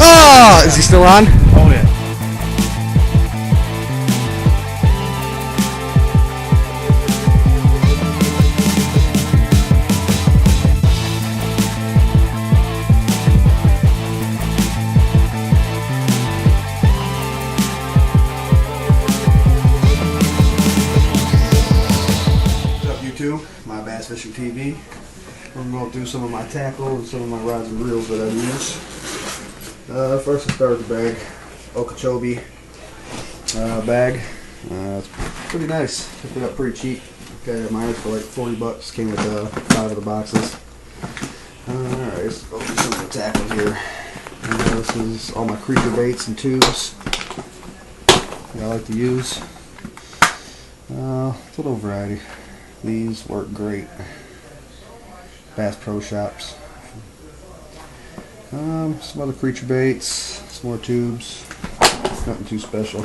Oh, is he still on? Oh yeah. What's up, YouTube? MyBassfishingtv. I'm going to do some of my tackle and some of my rods and reels that I use. First, I start with the bag. Okeechobee bag. It's pretty nice. Picked it up pretty cheap. Got mine for like 40 bucks. Came with 5 of the boxes. Alright, let's go through some of the tackle here. This is all my creeper baits and tubes that I like to use. It's a little variety. These work great. Bass Pro Shops. Some other creature baits, some more tubes. Nothing too special.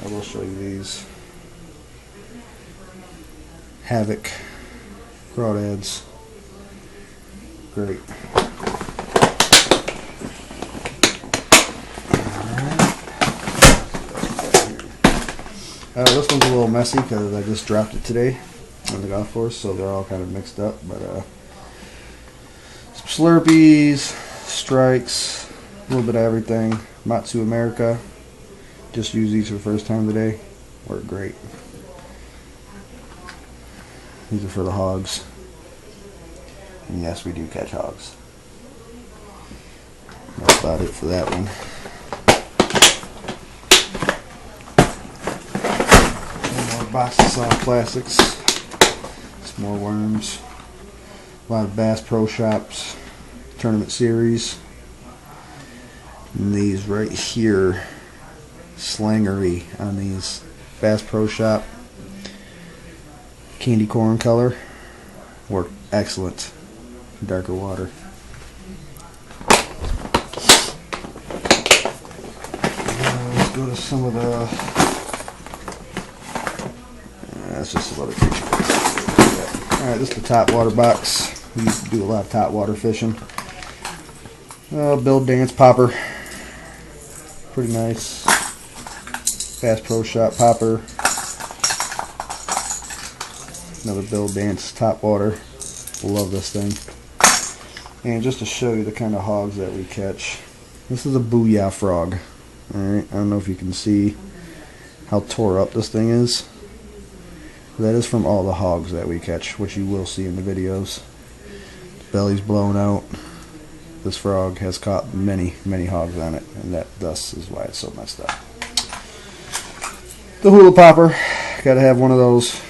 I will show you these. Havoc crawdads. Great. This one's a little messy because I just dropped it today on the golf course, so they're all kind of mixed up. But some Slurpees, strikes, a little bit of everything. Matsu America. Just used these for the first time today. Work great. These are for the hogs. And yes, we do catch hogs. That's about it for that one. More boxes of soft plastics. Some more worms. A lot of Bass Pro Shops tournament series. And these right here, slangery on these Bass Pro Shop candy corn color, work excellent. Darker water. Let's go to some of the. That's just a lot of creature. Alright, this is the top water box. We used to do a lot of top water fishing. Bill Dance popper. Pretty nice. Bass Pro Shop popper. Another Bill Dance top water. Love this thing. And just to show you the kind of hogs that we catch. This is a booyah frog. Alright, I don't know if you can see how tore up this thing is. That is from all the hogs that we catch, which you will see in the videos. Belly's blown out. This frog has caught many, many hogs on it, and that thus is why it's so messed up. The hula popper, gotta have one of those.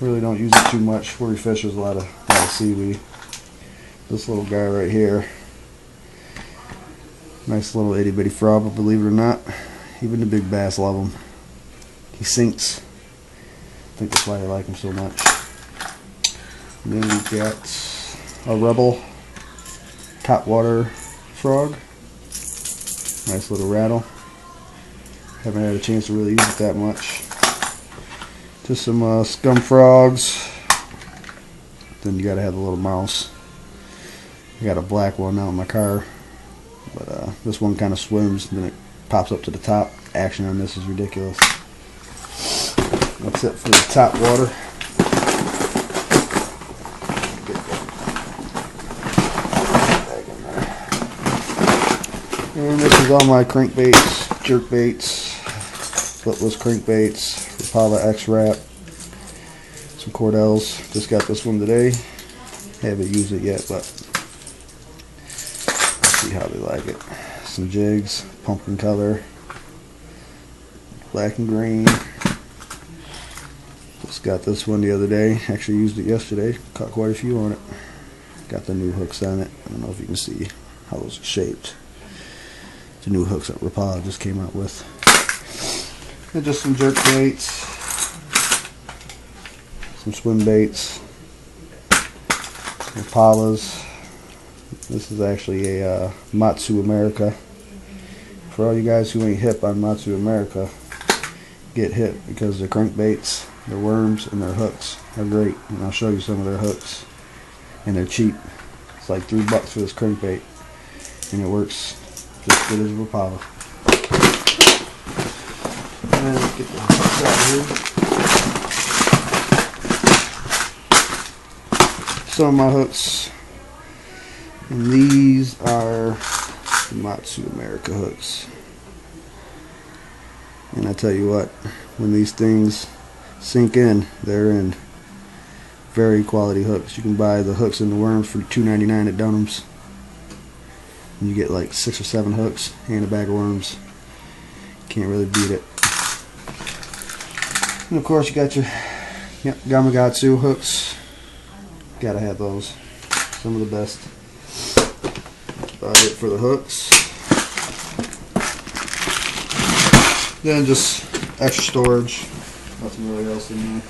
Really don't use it too much where we fish. There's a lot of seaweed. This little guy right here, nice little itty bitty frog, but believe it or not, even the big bass love him. He sinks. I think that's why I like him so much. And then we've got a Rebel top water frog. Nice little rattle. Haven't had a chance to really use it that much. Just some scum frogs. Then you gotta have the little mouse. I got a black one out in my car, but this one kind of swims and then it pops up to the top. Action on this is ridiculous. That's it for the top water. And this is all my crankbaits, jerk baits, flipless crankbaits, Rapala X-Wrap, some Cordels. Just got this one today. Haven't used it yet, but let's see how they like it. Some jigs, pumpkin color, black and green. Just got this one the other day. Actually used it yesterday. Caught quite a few on it. Got the new hooks on it. I don't know if you can see how those are shaped. The new hooks that Rapala just came out with. And just some jerk baits, some swim baits, Rapalas. This is actually a Matsu America. For all you guys who ain't hip on Matsu America, get hip because their crankbaits, their worms, and their hooks are great. And I'll show you some of their hooks. and they're cheap. It's like $3 for this crankbait, and it works just good as a Rapala. And let's get the hooks out here. Some of my hooks, and these are Matsu America hooks. And I tell you what, when these things sink in, they're in. Very quality hooks. You can buy the hooks and the worms for $2.99 at Dunham's. And you get like 6 or 7 hooks and a bag of worms. Can't really beat it. And of course you got your Gamakatsu hooks. Gotta have those. Some of the best. That's about it for the hooks. Then just extra storage. Nothing really else in there.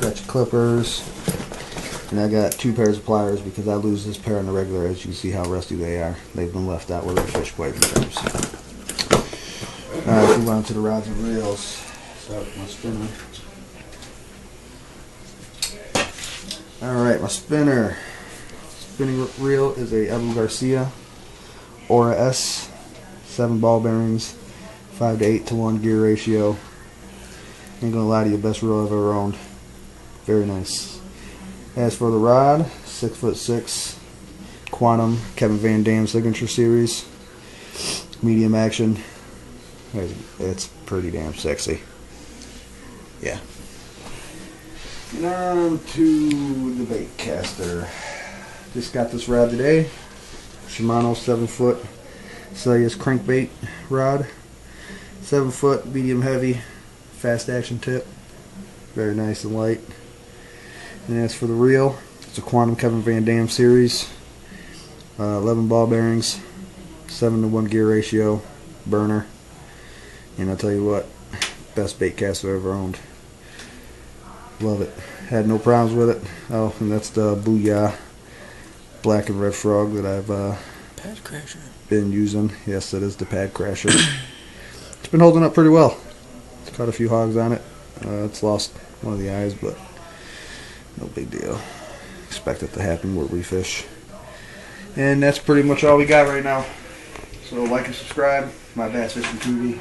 Got your clippers, and I got 2 pairs of pliers because I lose this pair on the regular. As you can see how rusty they are. They've been left out where we fish quite a few times. Alright, move on to the rods and reels. Start with my spinner. Alright, my spinning reel is a Abu Garcia Aura S, 7 ball bearings, 5 to 8 to 1 gear ratio. Ain't gonna lie to you, best reel I've ever owned. Very nice. As for the rod, 6'6", Quantum Kevin Van Dam signature series, medium action. It's pretty damn sexy. Yeah. And on to the bait caster. Just got this rod today. Shimano 7-foot Celius crankbait rod. 7-foot, medium heavy, fast action tip. Very nice and light. And as for the reel, it's a Quantum Kevin Van Dam series, 11 ball bearings, 7 to 1 gear ratio, burner. And I'll tell you what, best bait caster I've ever owned. Love it. Had no problems with it. Oh, and that's the Booyah black and red frog that I've Pad crasher. Been using. Yes, it is the pad crasher. It's been holding up pretty well. It's caught a few hogs on it. It's lost one of the eyes, but no big deal. Expect it to happen where we fish. And that's pretty much all we got right now. So like and subscribe. MyBassfishingtv.